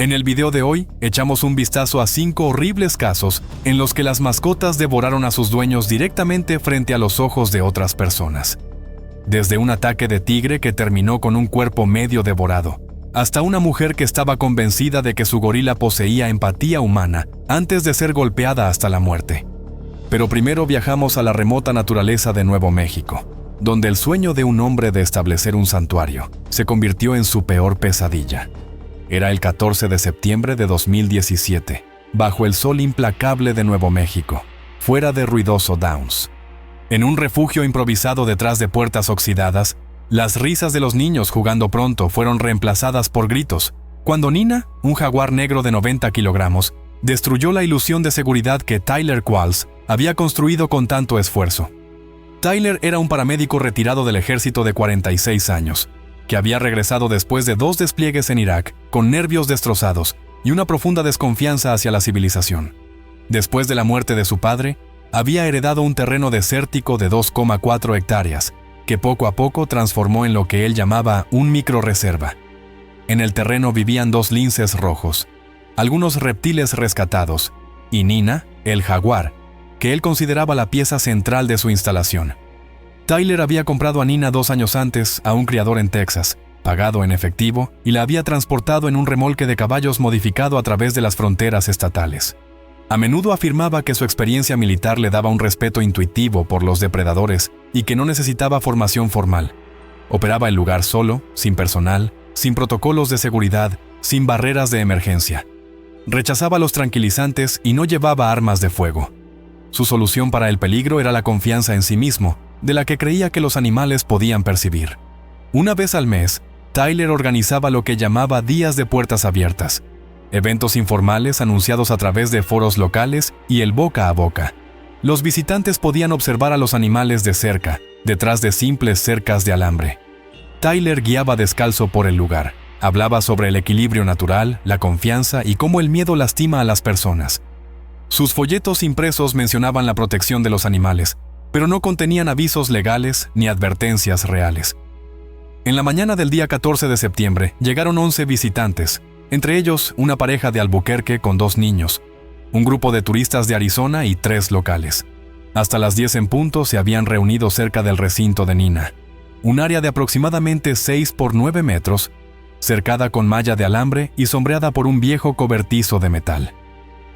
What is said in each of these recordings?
En el video de hoy, echamos un vistazo a 5 horribles casos en los que las mascotas devoraron a sus dueños directamente frente a los ojos de otras personas. Desde un ataque de tigre que terminó con un cuerpo medio devorado, hasta una mujer que estaba convencida de que su gorila poseía empatía humana antes de ser golpeada hasta la muerte. Pero primero viajamos a la remota naturaleza de Nuevo México, donde el sueño de un hombre de establecer un santuario se convirtió en su peor pesadilla. Era el 14 de septiembre de 2017, bajo el sol implacable de Nuevo México, fuera de ruidoso Downs. En un refugio improvisado detrás de puertas oxidadas, las risas de los niños jugando pronto fueron reemplazadas por gritos, cuando Nina, un jaguar negro de 90 kilogramos, destruyó la ilusión de seguridad que Tyler Qualls había construido con tanto esfuerzo. Tyler era un paramédico retirado del ejército de 46 años, que había regresado después de 2 despliegues en Irak, con nervios destrozados y una profunda desconfianza hacia la civilización. Después de la muerte de su padre, había heredado un terreno desértico de 2,4 hectáreas, que poco a poco transformó en lo que él llamaba un microreserva. En el terreno vivían 2 linces rojos, algunos reptiles rescatados, y Nina, el jaguar, que él consideraba la pieza central de su instalación. Tyler había comprado a Nina 2 años antes a un criador en Texas, pagado en efectivo, y la había transportado en un remolque de caballos modificado a través de las fronteras estatales. A menudo afirmaba que su experiencia militar le daba un respeto intuitivo por los depredadores y que no necesitaba formación formal. Operaba el lugar solo, sin personal, sin protocolos de seguridad, sin barreras de emergencia. Rechazaba los tranquilizantes y no llevaba armas de fuego. Su solución para el peligro era la confianza en sí mismo, de la que creía que los animales podían percibir. Una vez al mes, Tyler organizaba lo que llamaba días de puertas abiertas, eventos informales anunciados a través de foros locales y el boca a boca. Los visitantes podían observar a los animales de cerca, detrás de simples cercas de alambre. Tyler guiaba descalzo por el lugar, hablaba sobre el equilibrio natural, la confianza y cómo el miedo lastima a las personas. Sus folletos impresos mencionaban la protección de los animales, pero no contenían avisos legales ni advertencias reales. En la mañana del día 14 de septiembre llegaron 11 visitantes, entre ellos una pareja de Albuquerque con 2 niños, un grupo de turistas de Arizona y 3 locales. Hasta las 10 en punto se habían reunido cerca del recinto de Nina, un área de aproximadamente 6 por 9 metros, cercada con malla de alambre y sombreada por un viejo cobertizo de metal.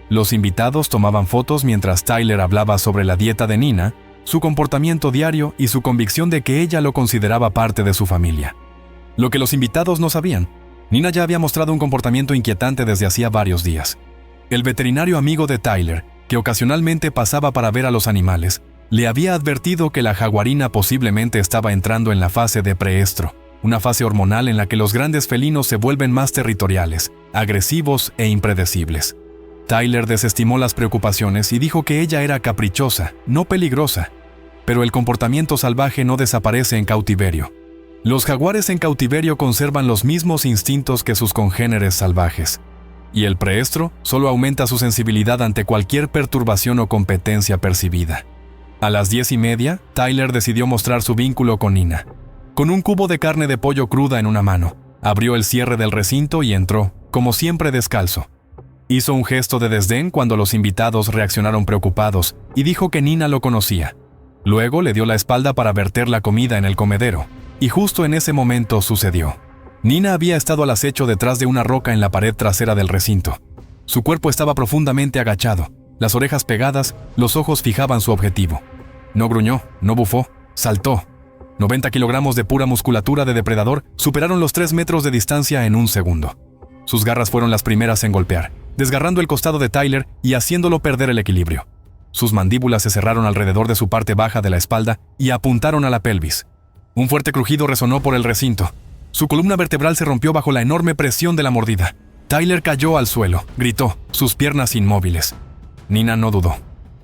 Los invitados tomaban fotos mientras Tyler hablaba sobre la dieta de Nina, su comportamiento diario y su convicción de que ella lo consideraba parte de su familia. Lo que los invitados no sabían, Nina ya había mostrado un comportamiento inquietante desde hacía varios días. El veterinario amigo de Tyler, que ocasionalmente pasaba para ver a los animales, le había advertido que la jaguarina posiblemente estaba entrando en la fase de preestro, una fase hormonal en la que los grandes felinos se vuelven más territoriales, agresivos e impredecibles. Tyler desestimó las preocupaciones y dijo que ella era caprichosa, no peligrosa, pero el comportamiento salvaje no desaparece en cautiverio. Los jaguares en cautiverio conservan los mismos instintos que sus congéneres salvajes, y el preestro solo aumenta su sensibilidad ante cualquier perturbación o competencia percibida. A las 10:30, Tyler decidió mostrar su vínculo con Nina. Con un cubo de carne de pollo cruda en una mano, abrió el cierre del recinto y entró, como siempre descalzo. Hizo un gesto de desdén cuando los invitados reaccionaron preocupados y dijo que Nina lo conocía. Luego le dio la espalda para verter la comida en el comedero, y justo en ese momento sucedió. Nina había estado al acecho detrás de una roca en la pared trasera del recinto. Su cuerpo estaba profundamente agachado, las orejas pegadas, los ojos fijaban su objetivo. No gruñó, no bufó, saltó. 90 kilogramos de pura musculatura de depredador superaron los 3 metros de distancia en un segundo. Sus garras fueron las primeras en golpear, desgarrando el costado de Tyler y haciéndolo perder el equilibrio. Sus mandíbulas se cerraron alrededor de su parte baja de la espalda y apuntaron a la pelvis. Un fuerte crujido resonó por el recinto. Su columna vertebral se rompió bajo la enorme presión de la mordida. Tyler cayó al suelo, gritó, sus piernas inmóviles. Nina no dudó.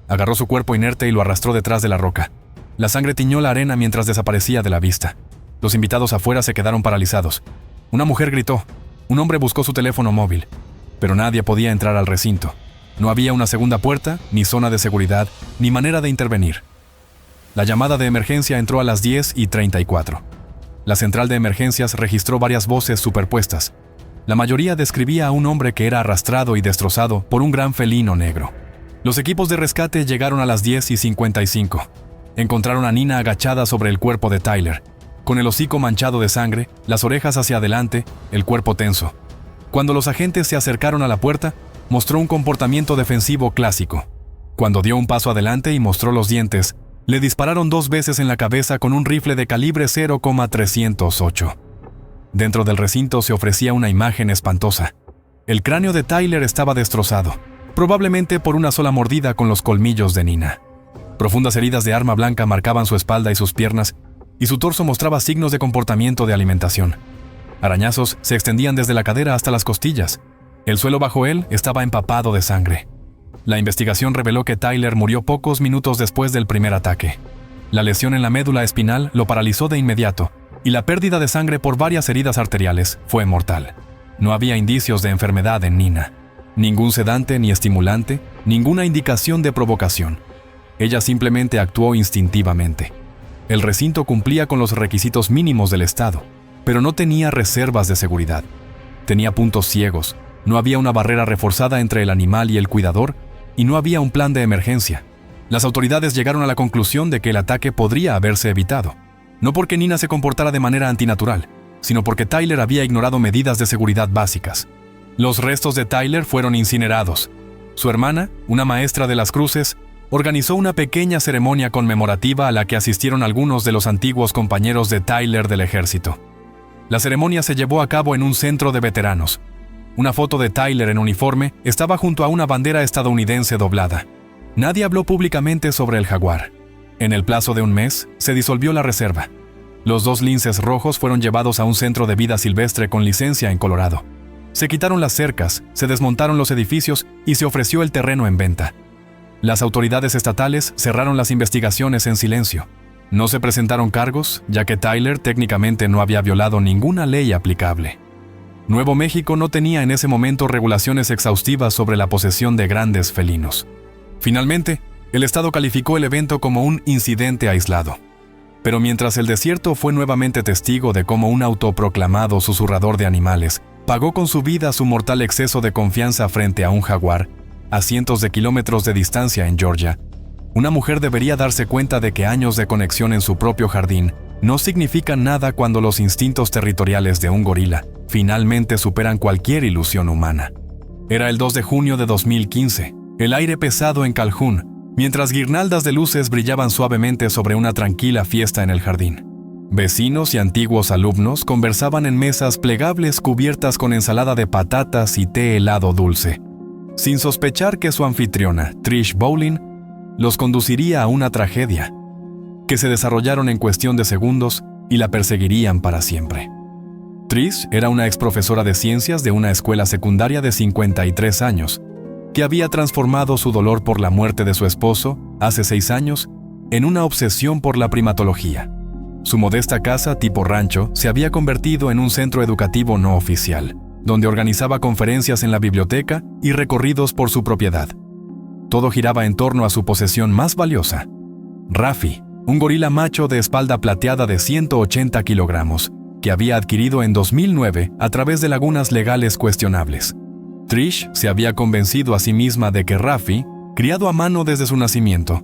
Agarró su cuerpo inerte y lo arrastró detrás de la roca. La sangre tiñó la arena mientras desaparecía de la vista. Los invitados afuera se quedaron paralizados. Una mujer gritó. Un hombre buscó su teléfono móvil. Pero nadie podía entrar al recinto. No había una segunda puerta, ni zona de seguridad, ni manera de intervenir. La llamada de emergencia entró a las 10:34. La central de emergencias registró varias voces superpuestas. La mayoría describía a un hombre que era arrastrado y destrozado por un gran felino negro. Los equipos de rescate llegaron a las 10:55. Encontraron a Nina agachada sobre el cuerpo de Tyler, con el hocico manchado de sangre, las orejas hacia adelante, el cuerpo tenso. Cuando los agentes se acercaron a la puerta, mostró un comportamiento defensivo clásico. Cuando dio un paso adelante y mostró los dientes, le dispararon 2 veces en la cabeza con un rifle de calibre .308. Dentro del recinto se ofrecía una imagen espantosa. El cráneo de Tyler estaba destrozado, probablemente por una sola mordida con los colmillos de Nina. Profundas heridas de arma blanca marcaban su espalda y sus piernas, y su torso mostraba signos de comportamiento de alimentación. Arañazos se extendían desde la cadera hasta las costillas. El suelo bajo él estaba empapado de sangre. La investigación reveló que Tyler murió pocos minutos después del primer ataque. La lesión en la médula espinal lo paralizó de inmediato, y la pérdida de sangre por varias heridas arteriales fue mortal. No había indicios de enfermedad en Nina. Ningún sedante ni estimulante, ninguna indicación de provocación. Ella simplemente actuó instintivamente. El recinto cumplía con los requisitos mínimos del Estado, pero no tenía reservas de seguridad. Tenía puntos ciegos, no había una barrera reforzada entre el animal y el cuidador, y no había un plan de emergencia. Las autoridades llegaron a la conclusión de que el ataque podría haberse evitado, no porque Nina se comportara de manera antinatural, sino porque Tyler había ignorado medidas de seguridad básicas. Los restos de Tyler fueron incinerados. Su hermana, una maestra de las cruces, organizó una pequeña ceremonia conmemorativa a la que asistieron algunos de los antiguos compañeros de Tyler del ejército. La ceremonia se llevó a cabo en un centro de veteranos. Una foto de Tyler en uniforme estaba junto a una bandera estadounidense doblada. Nadie habló públicamente sobre el jaguar. En el plazo de un mes, se disolvió la reserva. Los 2 linces rojos fueron llevados a un centro de vida silvestre con licencia en Colorado. Se quitaron las cercas, se desmontaron los edificios y se ofreció el terreno en venta. Las autoridades estatales cerraron las investigaciones en silencio. No se presentaron cargos, ya que Tyler técnicamente no había violado ninguna ley aplicable. Nuevo México no tenía en ese momento regulaciones exhaustivas sobre la posesión de grandes felinos. Finalmente, el Estado calificó el evento como un incidente aislado. Pero mientras el desierto fue nuevamente testigo de cómo un autoproclamado susurrador de animales pagó con su vida su mortal exceso de confianza frente a un jaguar, a cientos de kilómetros de distancia en Georgia, una mujer debería darse cuenta de que años de conexión en su propio jardín no significan nada cuando los instintos territoriales de un gorila finalmente superan cualquier ilusión humana. Era el 2 de junio de 2015, el aire pesado en Calhoun, mientras guirnaldas de luces brillaban suavemente sobre una tranquila fiesta en el jardín. Vecinos y antiguos alumnos conversaban en mesas plegables cubiertas con ensalada de patatas y té helado dulce, sin sospechar que su anfitriona, Trish Bowling, los conduciría a una tragedia, que se desarrollaron en cuestión de segundos y la perseguirían para siempre. Trish era una exprofesora de ciencias de una escuela secundaria de 53 años, que había transformado su dolor por la muerte de su esposo, hace 6 años, en una obsesión por la primatología. Su modesta casa tipo rancho se había convertido en un centro educativo no oficial, donde organizaba conferencias en la biblioteca y recorridos por su propiedad. Todo giraba en torno a su posesión más valiosa, Rafi, un gorila macho de espalda plateada de 180 kilogramos, que había adquirido en 2009 a través de lagunas legales cuestionables. Trish se había convencido a sí misma de que Rafi, criado a mano desde su nacimiento,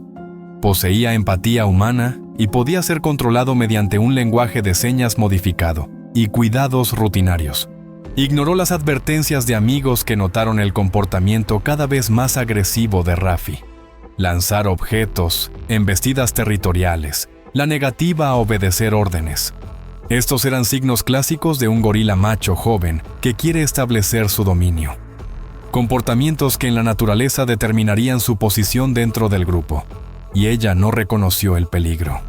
poseía empatía humana y podía ser controlado mediante un lenguaje de señas modificado y cuidados rutinarios. Ignoró las advertencias de amigos que notaron el comportamiento cada vez más agresivo de Rafi. Lanzar objetos, embestidas territoriales, la negativa a obedecer órdenes. Estos eran signos clásicos de un gorila macho joven que quiere establecer su dominio. Comportamientos que en la naturaleza determinarían su posición dentro del grupo, y ella no reconoció el peligro.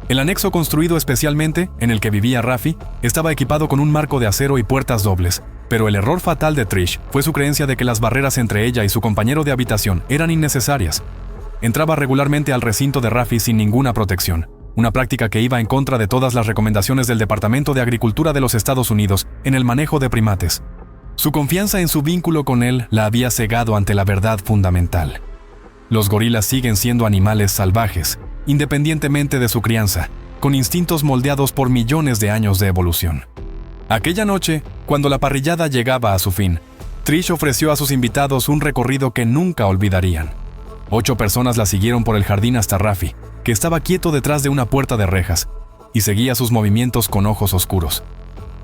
El anexo construido especialmente, en el que vivía Rafi, estaba equipado con un marco de acero y puertas dobles, pero el error fatal de Trish fue su creencia de que las barreras entre ella y su compañero de habitación eran innecesarias. Entraba regularmente al recinto de Rafi sin ninguna protección, una práctica que iba en contra de todas las recomendaciones del Departamento de Agricultura de los Estados Unidos en el manejo de primates. Su confianza en su vínculo con él la había cegado ante la verdad fundamental. Los gorilas siguen siendo animales salvajes, independientemente de su crianza, con instintos moldeados por millones de años de evolución. Aquella noche, cuando la parrillada llegaba a su fin, Trish ofreció a sus invitados un recorrido que nunca olvidarían. 8 personas la siguieron por el jardín hasta Rafi, que estaba quieto detrás de una puerta de rejas, y seguía sus movimientos con ojos oscuros.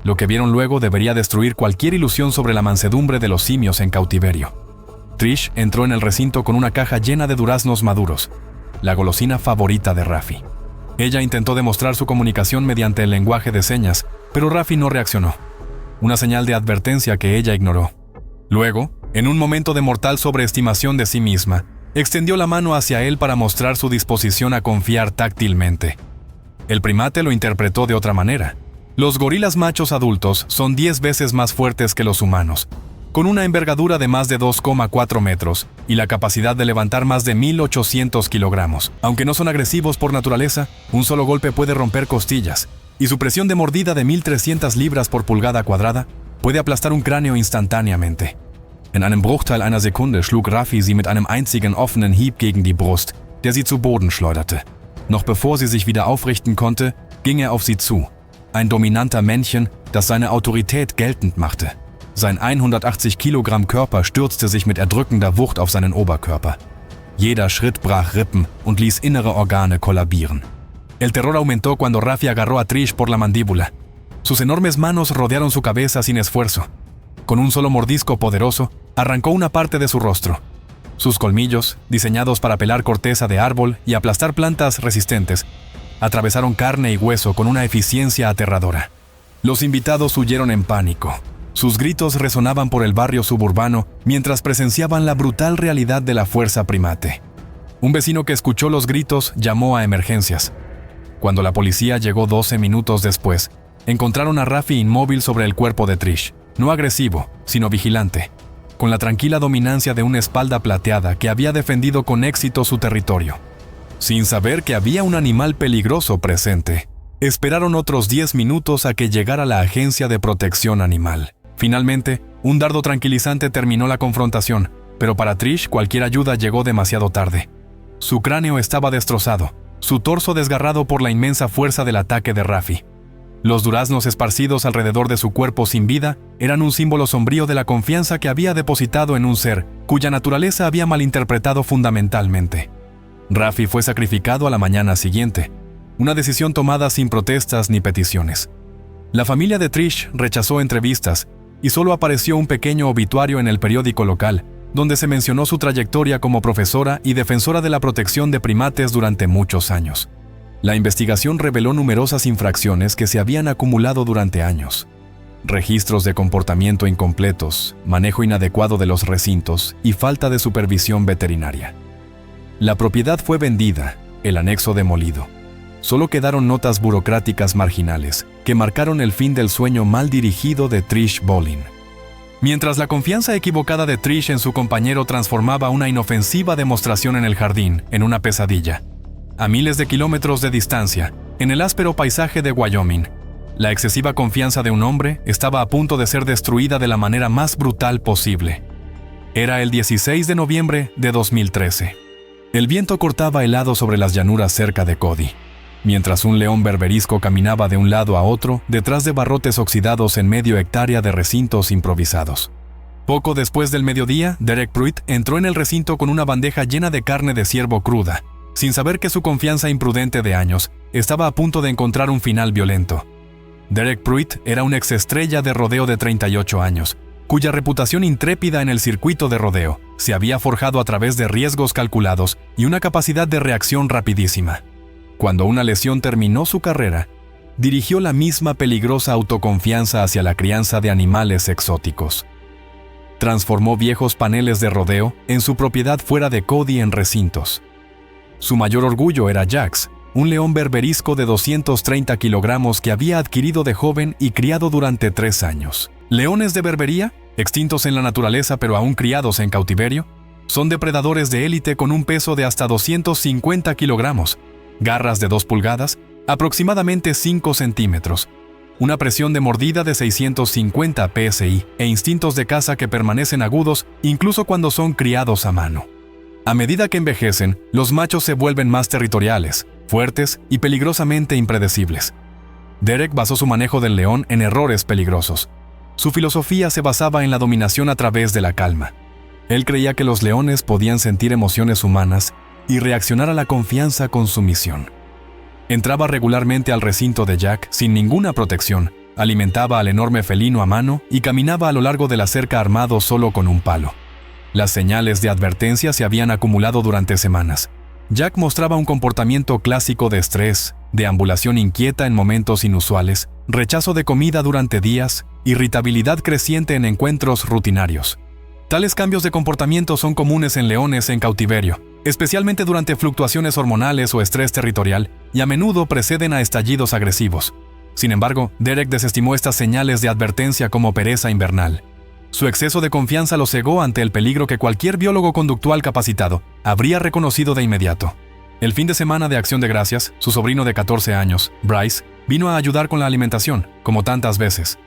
Lo que vieron luego debería destruir cualquier ilusión sobre la mansedumbre de los simios en cautiverio. Trish entró en el recinto con una caja llena de duraznos maduros, la golosina favorita de Rafi. Ella intentó demostrar su comunicación mediante el lenguaje de señas, pero Rafi no reaccionó. Una señal de advertencia que ella ignoró. Luego, en un momento de mortal sobreestimación de sí misma, extendió la mano hacia él para mostrar su disposición a confiar táctilmente. El primate lo interpretó de otra manera. Los gorilas machos adultos son 10 veces más fuertes que los humanos, con una envergadura de más de 2,4 metros y la capacidad de levantar más de 1.800 kilogramos. Aunque no son agresivos por naturaleza, un solo golpe puede romper costillas, y su presión de mordida de 1.300 libras por pulgada cuadrada puede aplastar un cráneo instantáneamente. In einem Bruchteil einer Sekunde schlug Rafi sie mit einem einzigen offenen Hieb gegen die Brust, der sie zu Boden schleuderte. Noch bevor sie sich wieder aufrichten konnte, ging er auf sie zu. Ein dominanter Männchen, das seine Autorität geltend machte. Sein 180 Kilogramm Körper stürzte sich mit erdrückender Wucht auf seinen Oberkörper. Jeder Schritt brach Rippen und ließ innere Organe kollabieren. El terror aumentó cuando Rafi agarró a Trish por la mandíbula. Sus enormes manos rodearon su cabeza sin esfuerzo. Con un solo mordisco poderoso, arrancó una parte de su rostro. Sus colmillos, diseñados para pelar corteza de árbol y aplastar plantas resistentes, atravesaron carne y hueso con una eficiencia aterradora. Los invitados huyeron en pánico. Sus gritos resonaban por el barrio suburbano mientras presenciaban la brutal realidad de la fuerza primate. Un vecino que escuchó los gritos llamó a emergencias. Cuando la policía llegó 12 minutos después, encontraron a Rafi inmóvil sobre el cuerpo de Trish, no agresivo, sino vigilante, con la tranquila dominancia de una espalda plateada que había defendido con éxito su territorio. Sin saber que había un animal peligroso presente, esperaron otros 10 minutos a que llegara la Agencia de Protección Animal. Finalmente, un dardo tranquilizante terminó la confrontación, pero para Trish cualquier ayuda llegó demasiado tarde. Su cráneo estaba destrozado, su torso desgarrado por la inmensa fuerza del ataque de Rafi. Los duraznos esparcidos alrededor de su cuerpo sin vida eran un símbolo sombrío de la confianza que había depositado en un ser cuya naturaleza había malinterpretado fundamentalmente. Rafi fue sacrificado a la mañana siguiente, una decisión tomada sin protestas ni peticiones. La familia de Trish rechazó entrevistas y solo apareció un pequeño obituario en el periódico local, donde se mencionó su trayectoria como profesora y defensora de la protección de primates durante muchos años. La investigación reveló numerosas infracciones que se habían acumulado durante años. Registros de comportamiento incompletos, manejo inadecuado de los recintos y falta de supervisión veterinaria. La propiedad fue vendida, el anexo demolido. Solo quedaron notas burocráticas marginales que marcaron el fin del sueño mal dirigido de Trish Bolin. Mientras la confianza equivocada de Trish en su compañero transformaba una inofensiva demostración en el jardín en una pesadilla. A miles de kilómetros de distancia, en el áspero paisaje de Wyoming, la excesiva confianza de un hombre estaba a punto de ser destruida de la manera más brutal posible. Era el 16 de noviembre de 2013. El viento cortaba helado sobre las llanuras cerca de Cody, mientras un león berberisco caminaba de un lado a otro detrás de barrotes oxidados en medio hectárea de recintos improvisados. Poco después del mediodía, Derek Pruitt entró en el recinto con una bandeja llena de carne de ciervo cruda, sin saber que su confianza imprudente de años estaba a punto de encontrar un final violento. Derek Pruitt era un exestrella de rodeo de 38 años, cuya reputación intrépida en el circuito de rodeo se había forjado a través de riesgos calculados y una capacidad de reacción rapidísima. Cuando una lesión terminó su carrera, dirigió la misma peligrosa autoconfianza hacia la crianza de animales exóticos. Transformó viejos paneles de rodeo en su propiedad fuera de Cody en recintos. Su mayor orgullo era Jax, un león berberisco de 230 kilogramos que había adquirido de joven y criado durante 3 años. Leones de berbería, extintos en la naturaleza pero aún criados en cautiverio, son depredadores de élite con un peso de hasta 250 kilogramos, garras de 2 pulgadas, aproximadamente 5 centímetros, una presión de mordida de 650 psi e instintos de caza que permanecen agudos incluso cuando son criados a mano. A medida que envejecen, los machos se vuelven más territoriales, fuertes y peligrosamente impredecibles. Derek basó su manejo del león en errores peligrosos. Su filosofía se basaba en la dominación a través de la calma. Él creía que los leones podían sentir emociones humanas y reaccionar a la confianza con sumisión. Entraba regularmente al recinto de Jack sin ninguna protección, alimentaba al enorme felino a mano y caminaba a lo largo de la cerca armado solo con un palo. Las señales de advertencia se habían acumulado durante semanas. Jack mostraba un comportamiento clásico de estrés, deambulación inquieta en momentos inusuales, rechazo de comida durante días, irritabilidad creciente en encuentros rutinarios. Tales cambios de comportamiento son comunes en leones en cautiverio, especialmente durante fluctuaciones hormonales o estrés territorial, y a menudo preceden a estallidos agresivos. Sin embargo, Derek desestimó estas señales de advertencia como pereza invernal. Su exceso de confianza lo cegó ante el peligro que cualquier biólogo conductual capacitado habría reconocido de inmediato. El fin de semana de Acción de Gracias, su sobrino de 14 años, Bryce, vino a ayudar con la alimentación, como tantas veces.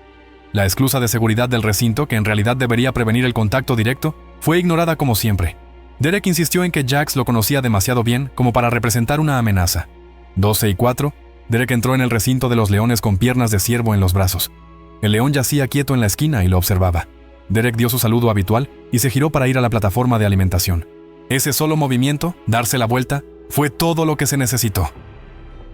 La esclusa de seguridad del recinto, que en realidad debería prevenir el contacto directo, fue ignorada como siempre. Derek insistió en que Jax lo conocía demasiado bien como para representar una amenaza. 12:04, Derek entró en el recinto de los leones con piernas de ciervo en los brazos. El león yacía quieto en la esquina y lo observaba. Derek dio su saludo habitual y se giró para ir a la plataforma de alimentación. Ese solo movimiento, darse la vuelta, fue todo lo que se necesitó.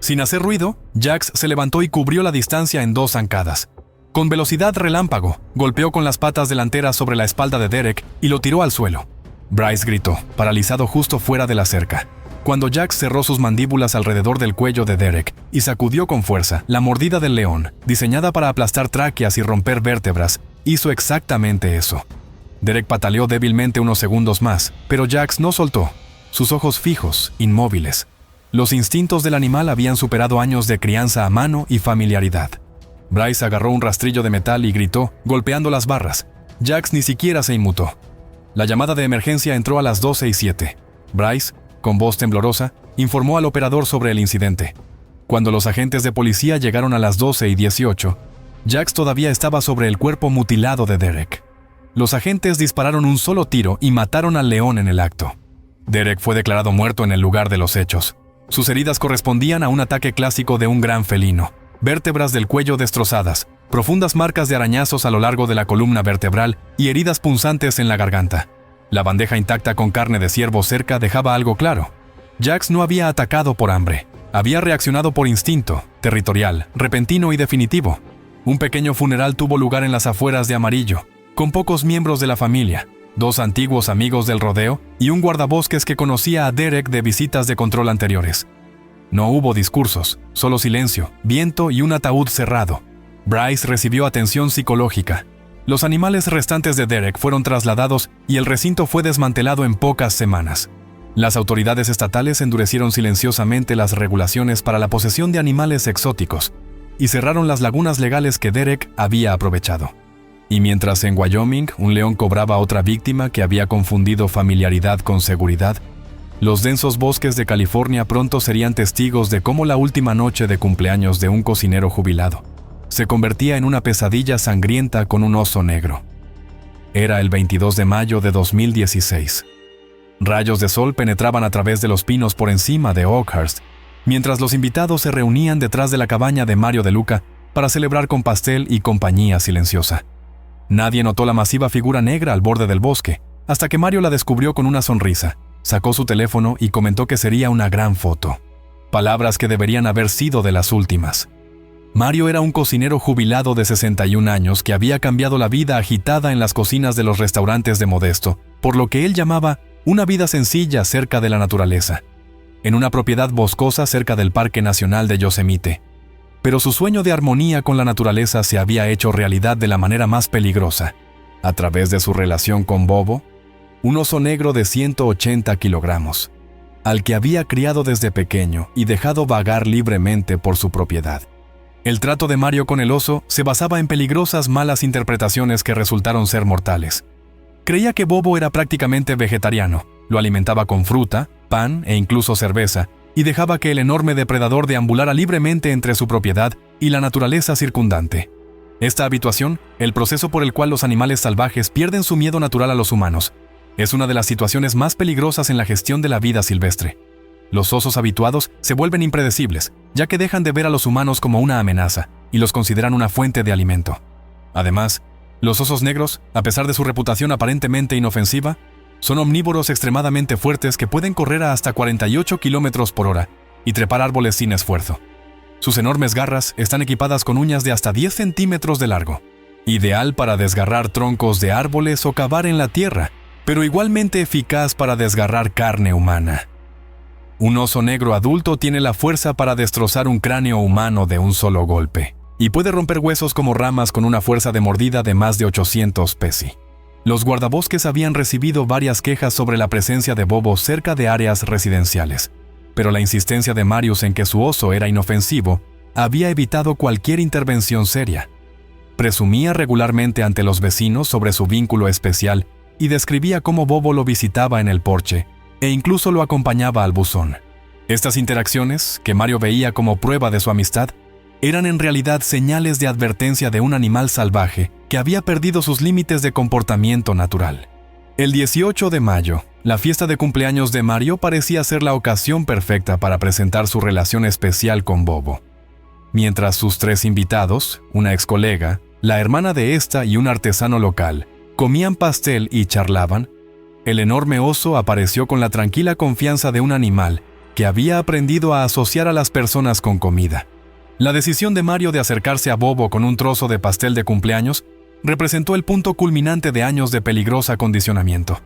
Sin hacer ruido, Jax se levantó y cubrió la distancia en 2 zancadas. Con velocidad relámpago, golpeó con las patas delanteras sobre la espalda de Derek y lo tiró al suelo. Bryce gritó, paralizado justo fuera de la cerca. Cuando Jax cerró sus mandíbulas alrededor del cuello de Derek y sacudió con fuerza, la mordida del león, diseñada para aplastar tráqueas y romper vértebras, hizo exactamente eso. Derek pataleó débilmente unos segundos más, pero Jax no soltó, sus ojos fijos, inmóviles. Los instintos del animal habían superado años de crianza a mano y familiaridad. Bryce agarró un rastrillo de metal y gritó, golpeando las barras. Jax ni siquiera se inmutó. La llamada de emergencia entró a las 12:07. Bryce, con voz temblorosa, informó al operador sobre el incidente. Cuando los agentes de policía llegaron a las 12:18, Jax todavía estaba sobre el cuerpo mutilado de Derek. Los agentes dispararon un solo tiro y mataron al león en el acto. Derek fue declarado muerto en el lugar de los hechos. Sus heridas correspondían a un ataque clásico de un gran felino. Vértebras del cuello destrozadas, profundas marcas de arañazos a lo largo de la columna vertebral y heridas punzantes en la garganta. La bandeja intacta con carne de ciervo cerca dejaba algo claro. Jax no había atacado por hambre. Había reaccionado por instinto, territorial, repentino y definitivo. Un pequeño funeral tuvo lugar en las afueras de Amarillo, con pocos miembros de la familia, 2 antiguos amigos del rodeo y un guardabosques que conocía a Derek de visitas de control anteriores. No hubo discursos, solo silencio, viento y un ataúd cerrado. Bryce recibió atención psicológica. Los animales restantes de Derek fueron trasladados y el recinto fue desmantelado en pocas semanas. Las autoridades estatales endurecieron silenciosamente las regulaciones para la posesión de animales exóticos y cerraron las lagunas legales que Derek había aprovechado. Y mientras en Wyoming un león cobraba a otra víctima que había confundido familiaridad con seguridad, los densos bosques de California pronto serían testigos de cómo la última noche de cumpleaños de un cocinero jubilado se convertía en una pesadilla sangrienta con un oso negro. Era el 22 de mayo de 2016. Rayos de sol penetraban a través de los pinos por encima de Oakhurst, mientras los invitados se reunían detrás de la cabaña de Mario De Luca para celebrar con pastel y compañía silenciosa. Nadie notó la masiva figura negra al borde del bosque, hasta que Mario la descubrió con una sonrisa. Sacó su teléfono y comentó que sería una gran foto. Palabras que deberían haber sido de las últimas. Mario era un cocinero jubilado de 61 años que había cambiado la vida agitada en las cocinas de los restaurantes de Modesto, por lo que él llamaba una vida sencilla cerca de la naturaleza, en una propiedad boscosa cerca del Parque Nacional de Yosemite. Pero su sueño de armonía con la naturaleza se había hecho realidad de la manera más peligrosa, a través de su relación con Bobo, un oso negro de 180 kilogramos, al que había criado desde pequeño y dejado vagar libremente por su propiedad. El trato de Mario con el oso se basaba en peligrosas malas interpretaciones que resultaron ser mortales. Creía que Bobo era prácticamente vegetariano, lo alimentaba con fruta, pan e incluso cerveza, y dejaba que el enorme depredador deambulara libremente entre su propiedad y la naturaleza circundante. Esta habituación, el proceso por el cual los animales salvajes pierden su miedo natural a los humanos, es una de las situaciones más peligrosas en la gestión de la vida silvestre. Los osos habituados se vuelven impredecibles, ya que dejan de ver a los humanos como una amenaza y los consideran una fuente de alimento. Además, los osos negros, a pesar de su reputación aparentemente inofensiva, son omnívoros extremadamente fuertes que pueden correr a hasta 48 km por hora y trepar árboles sin esfuerzo. Sus enormes garras están equipadas con uñas de hasta 10 centímetros de largo, ideal para desgarrar troncos de árboles o cavar en la tierra, pero igualmente eficaz para desgarrar carne humana. Un oso negro adulto tiene la fuerza para destrozar un cráneo humano de un solo golpe, y puede romper huesos como ramas con una fuerza de mordida de más de 800 psi. Los guardabosques habían recibido varias quejas sobre la presencia de bobos cerca de áreas residenciales, pero la insistencia de Marius en que su oso era inofensivo había evitado cualquier intervención seria. Presumía regularmente ante los vecinos sobre su vínculo especial y describía cómo Bobo lo visitaba en el porche e incluso lo acompañaba al buzón. Estas interacciones, que Mario veía como prueba de su amistad, eran en realidad señales de advertencia de un animal salvaje que había perdido sus límites de comportamiento natural. El 18 de mayo, la fiesta de cumpleaños de Mario parecía ser la ocasión perfecta para presentar su relación especial con Bobo. Mientras sus 3 invitados, una ex colega, la hermana de esta y un artesano local, comían pastel y charlaban, el enorme oso apareció con la tranquila confianza de un animal que había aprendido a asociar a las personas con comida. La decisión de Mario de acercarse a Bobo con un trozo de pastel de cumpleaños representó el punto culminante de años de peligroso acondicionamiento.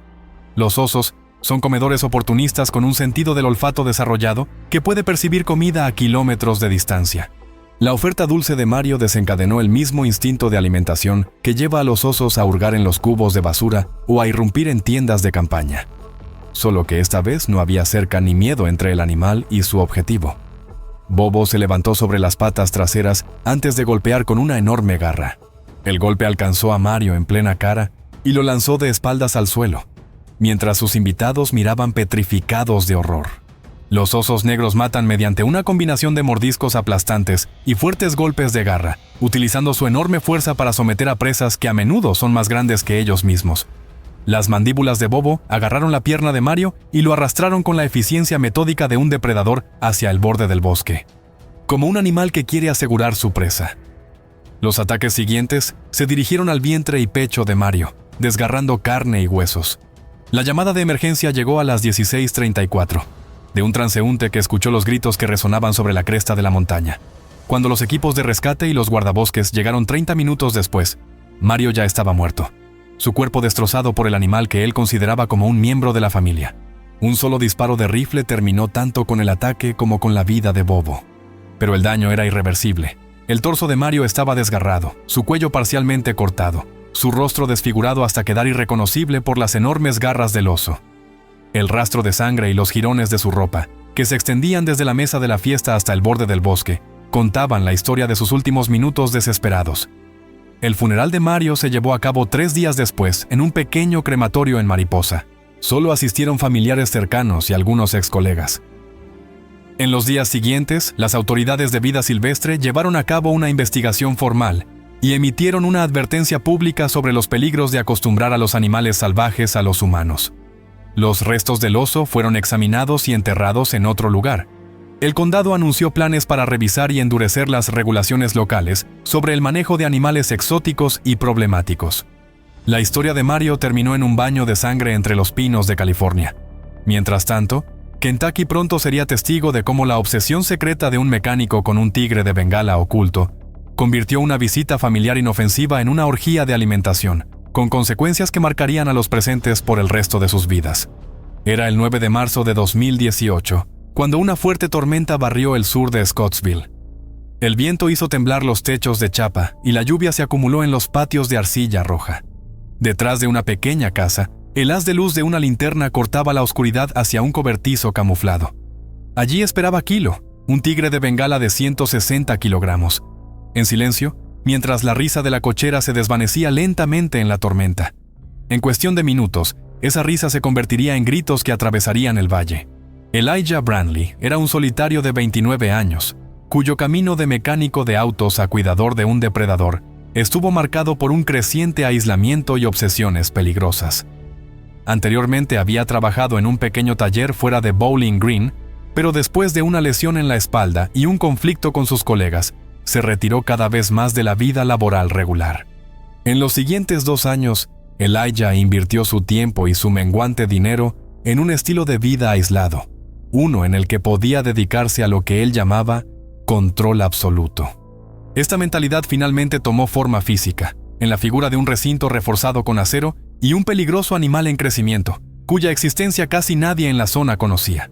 Los osos son comedores oportunistas con un sentido del olfato desarrollado que puede percibir comida a kilómetros de distancia. La oferta dulce de Mario desencadenó el mismo instinto de alimentación que lleva a los osos a hurgar en los cubos de basura o a irrumpir en tiendas de campaña. Solo que esta vez no había cerca ni miedo entre el animal y su objetivo. Bobo se levantó sobre las patas traseras antes de golpear con una enorme garra. El golpe alcanzó a Mario en plena cara y lo lanzó de espaldas al suelo, mientras sus invitados miraban petrificados de horror. Los osos negros matan mediante una combinación de mordiscos aplastantes y fuertes golpes de garra, utilizando su enorme fuerza para someter a presas que a menudo son más grandes que ellos mismos. Las mandíbulas de Bobo agarraron la pierna de Mario y lo arrastraron con la eficiencia metódica de un depredador hacia el borde del bosque, como un animal que quiere asegurar su presa. Los ataques siguientes se dirigieron al vientre y pecho de Mario, desgarrando carne y huesos. La llamada de emergencia llegó a las 16:34. De un transeúnte que escuchó los gritos que resonaban sobre la cresta de la montaña. Cuando los equipos de rescate y los guardabosques llegaron 30 minutos después, Mario ya estaba muerto, su cuerpo destrozado por el animal que él consideraba como un miembro de la familia. Un solo disparo de rifle terminó tanto con el ataque como con la vida de Bobo. Pero el daño era irreversible. El torso de Mario estaba desgarrado, su cuello parcialmente cortado, su rostro desfigurado hasta quedar irreconocible por las enormes garras del oso. El rastro de sangre y los jirones de su ropa, que se extendían desde la mesa de la fiesta hasta el borde del bosque, contaban la historia de sus últimos minutos desesperados. El funeral de Mario se llevó a cabo 3 días después en un pequeño crematorio en Mariposa. Solo asistieron familiares cercanos y algunos ex colegas. En los días siguientes, las autoridades de vida silvestre llevaron a cabo una investigación formal y emitieron una advertencia pública sobre los peligros de acostumbrar a los animales salvajes a los humanos. Los restos del oso fueron examinados y enterrados en otro lugar. El condado anunció planes para revisar y endurecer las regulaciones locales sobre el manejo de animales exóticos y problemáticos. La historia de Mario terminó en un baño de sangre entre los pinos de California. Mientras tanto, Kentucky pronto sería testigo de cómo la obsesión secreta de un mecánico con un tigre de Bengala oculto convirtió una visita familiar inofensiva en una orgía de alimentación, con consecuencias que marcarían a los presentes por el resto de sus vidas. Era el 9 de marzo de 2018, cuando una fuerte tormenta barrió el sur de Scottsville. El viento hizo temblar los techos de chapa y la lluvia se acumuló en los patios de arcilla roja. Detrás de una pequeña casa, el haz de luz de una linterna cortaba la oscuridad hacia un cobertizo camuflado. Allí esperaba Kilo, un tigre de Bengala de 160 kilogramos. En silencio, mientras la risa de la cochera se desvanecía lentamente en la tormenta. En cuestión de minutos, esa risa se convertiría en gritos que atravesarían el valle. Elijah Brandley era un solitario de 29 años, cuyo camino de mecánico de autos a cuidador de un depredador estuvo marcado por un creciente aislamiento y obsesiones peligrosas. Anteriormente había trabajado en un pequeño taller fuera de Bowling Green, pero después de una lesión en la espalda y un conflicto con sus colegas, se retiró cada vez más de la vida laboral regular. En los siguientes 2 años, Elijah invirtió su tiempo y su menguante dinero en un estilo de vida aislado, uno en el que podía dedicarse a lo que él llamaba control absoluto. Esta mentalidad finalmente tomó forma física, en la figura de un recinto reforzado con acero y un peligroso animal en crecimiento, cuya existencia casi nadie en la zona conocía.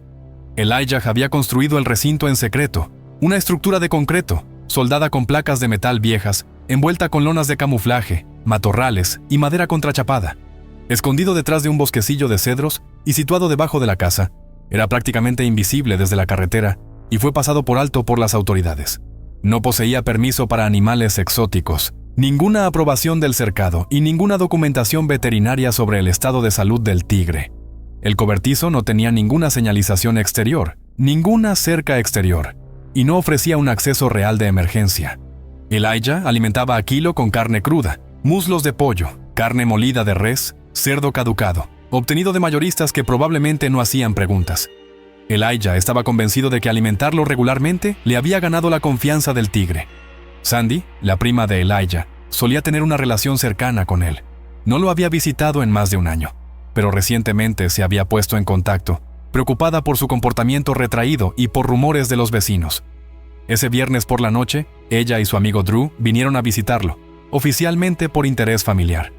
Elijah había construido el recinto en secreto, una estructura de concreto, soldada con placas de metal viejas, envuelta con lonas de camuflaje, matorrales y madera contrachapada. Escondido detrás de un bosquecillo de cedros y situado debajo de la casa, era prácticamente invisible desde la carretera y fue pasado por alto por las autoridades. No poseía permiso para animales exóticos, ninguna aprobación del cercado y ninguna documentación veterinaria sobre el estado de salud del tigre. El cobertizo no tenía ninguna señalización exterior, ninguna cerca exterior, y no ofrecía un acceso real de emergencia. Elijah alimentaba a Kilo con carne cruda, muslos de pollo, carne molida de res, cerdo caducado, obtenido de mayoristas que probablemente no hacían preguntas. Elijah estaba convencido de que alimentarlo regularmente le había ganado la confianza del tigre. Sandy, la prima de Elijah, solía tener una relación cercana con él. No lo había visitado en más de un año, pero recientemente se había puesto en contacto, preocupada por su comportamiento retraído y por rumores de los vecinos. Ese viernes por la noche, ella y su amigo Drew vinieron a visitarlo, oficialmente por interés familiar.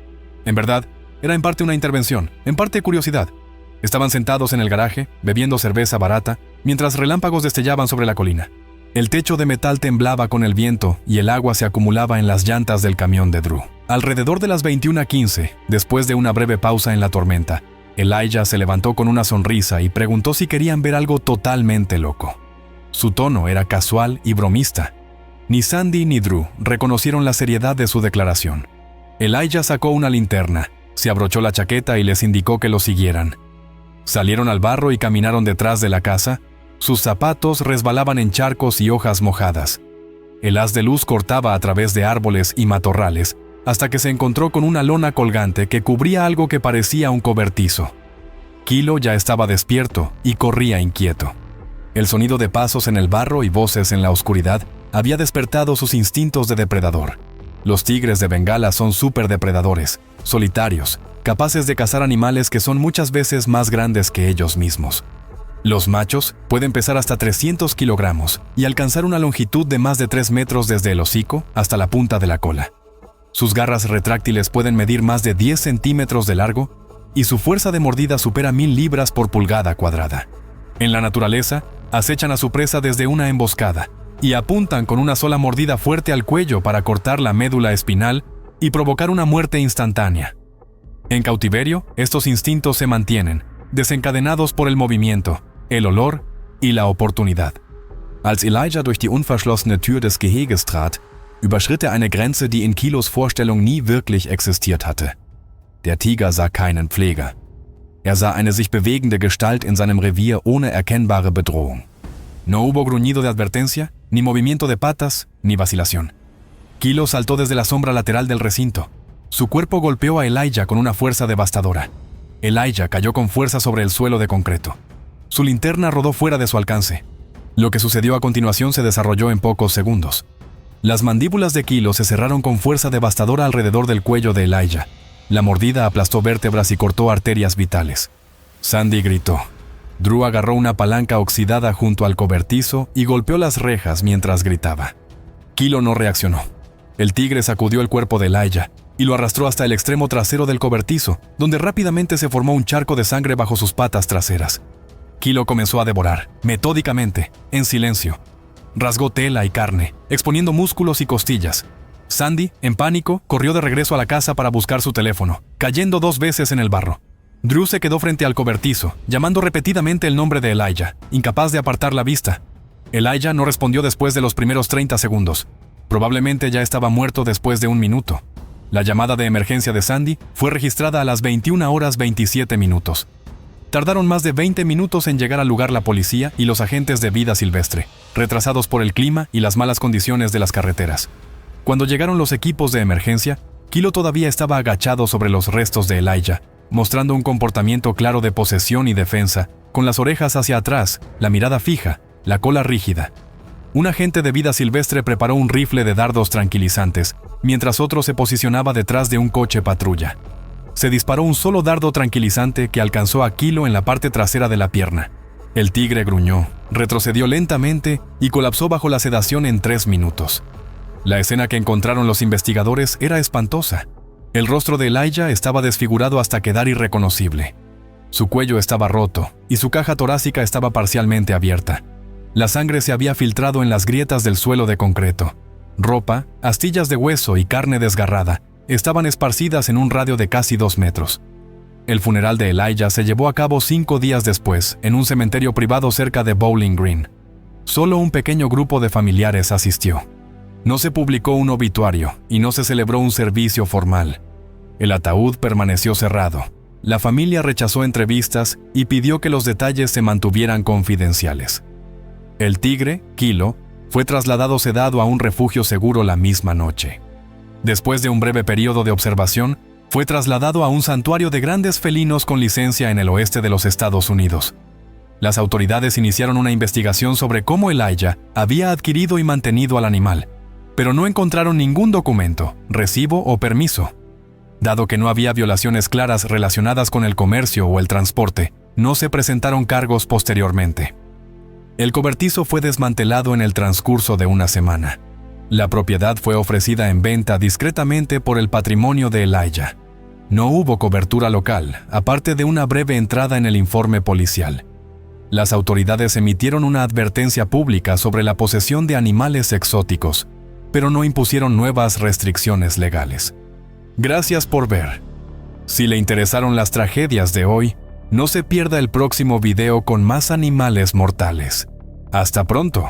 En verdad, era en parte una intervención, en parte curiosidad. Estaban sentados en el garaje, bebiendo cerveza barata, mientras relámpagos destellaban sobre la colina. El techo de metal temblaba con el viento y el agua se acumulaba en las llantas del camión de Drew. Alrededor de las 21:15, después de una breve pausa en la tormenta, Elijah se levantó con una sonrisa y preguntó si querían ver algo totalmente loco. Su tono era casual y bromista. Ni Sandy ni Drew reconocieron la seriedad de su declaración. Elijah sacó una linterna, se abrochó la chaqueta y les indicó que lo siguieran. Salieron al barro y caminaron detrás de la casa. Sus zapatos resbalaban en charcos y hojas mojadas. El haz de luz cortaba a través de árboles y matorrales hasta que se encontró con una lona colgante que cubría algo que parecía un cobertizo. Kilo ya estaba despierto y corría inquieto. El sonido de pasos en el barro y voces en la oscuridad había despertado sus instintos de depredador. Los tigres de Bengala son superdepredadores, solitarios, capaces de cazar animales que son muchas veces más grandes que ellos mismos. Los machos pueden pesar hasta 300 kilogramos y alcanzar una longitud de más de 3 metros desde el hocico hasta la punta de la cola. Sus garras retráctiles pueden medir más de 10 centímetros de largo y su fuerza de mordida supera 1000 libras por pulgada cuadrada. En la naturaleza, acechan a su presa desde una emboscada y apuntan con una sola mordida fuerte al cuello para cortar la médula espinal y provocar una muerte instantánea. En cautiverio, estos instintos se mantienen, desencadenados por el movimiento, el olor y la oportunidad. Als Elijah durch die unverschlossene Tür des Geheges trat, überschritt eine Grenze, die in Kilos Vorstellung nie wirklich existiert hatte. Der Tiger sah keinen Pfleger. Er sah eine sich bewegende Gestalt in seinem Revier ohne erkennbare Bedrohung. No hubo gruñido de advertencia, ni movimiento de patas, ni vacilación. Kilo saltó desde la sombra lateral del recinto. Su cuerpo golpeó a Elijah con una fuerza devastadora. Elijah cayó con fuerza sobre el suelo de concreto. Su linterna rodó fuera de su alcance. Lo que sucedió a continuación se desarrolló en pocos segundos. Las mandíbulas de Kilo se cerraron con fuerza devastadora alrededor del cuello de Elijah. La mordida aplastó vértebras y cortó arterias vitales. Sandy gritó. Drew agarró una palanca oxidada junto al cobertizo y golpeó las rejas mientras gritaba. Kilo no reaccionó. El tigre sacudió el cuerpo de Elijah y lo arrastró hasta el extremo trasero del cobertizo, donde rápidamente se formó un charco de sangre bajo sus patas traseras. Kilo comenzó a devorar, metódicamente, en silencio. Rasgó tela y carne, exponiendo músculos y costillas. Sandy, en pánico, corrió de regreso a la casa para buscar su teléfono, cayendo 2 veces en el barro. Drew se quedó frente al cobertizo, llamando repetidamente el nombre de Elijah, incapaz de apartar la vista. Elijah no respondió después de los primeros 30 segundos. Probablemente ya estaba muerto después de 1 minuto. La llamada de emergencia de Sandy fue registrada a las 21:27. Tardaron más de 20 minutos en llegar al lugar la policía y los agentes de vida silvestre, retrasados por el clima y las malas condiciones de las carreteras. Cuando llegaron los equipos de emergencia, Kilo todavía estaba agachado sobre los restos de Elijah, mostrando un comportamiento claro de posesión y defensa, con las orejas hacia atrás, la mirada fija, la cola rígida. Un agente de vida silvestre preparó un rifle de dardos tranquilizantes, mientras otro se posicionaba detrás de un coche patrulla. Se disparó un solo dardo tranquilizante que alcanzó a Kilo en la parte trasera de la pierna. El tigre gruñó, retrocedió lentamente y colapsó bajo la sedación en 3 minutos. La escena que encontraron los investigadores era espantosa. El rostro de Elijah estaba desfigurado hasta quedar irreconocible. Su cuello estaba roto y su caja torácica estaba parcialmente abierta. La sangre se había filtrado en las grietas del suelo de concreto. Ropa, astillas de hueso y carne desgarrada estaban esparcidas en un radio de casi 2 metros. El funeral de Elijah se llevó a cabo 5 días después, en un cementerio privado cerca de Bowling Green. Solo un pequeño grupo de familiares asistió. No se publicó un obituario y no se celebró un servicio formal. El ataúd permaneció cerrado. La familia rechazó entrevistas y pidió que los detalles se mantuvieran confidenciales. El tigre, Kilo, fue trasladado sedado a un refugio seguro la misma noche. Después de un breve periodo de observación, fue trasladado a un santuario de grandes felinos con licencia en el oeste de los Estados Unidos. Las autoridades iniciaron una investigación sobre cómo Elijah había adquirido y mantenido al animal, pero no encontraron ningún documento, recibo o permiso. Dado que no había violaciones claras relacionadas con el comercio o el transporte, no se presentaron cargos posteriormente. El cobertizo fue desmantelado en el transcurso de una semana. La propiedad fue ofrecida en venta discretamente por el patrimonio de Elijah. No hubo cobertura local, aparte de una breve entrada en el informe policial. Las autoridades emitieron una advertencia pública sobre la posesión de animales exóticos, pero no impusieron nuevas restricciones legales. Gracias por ver. Si le interesaron las tragedias de hoy, no se pierda el próximo video con más animales mortales. Hasta pronto.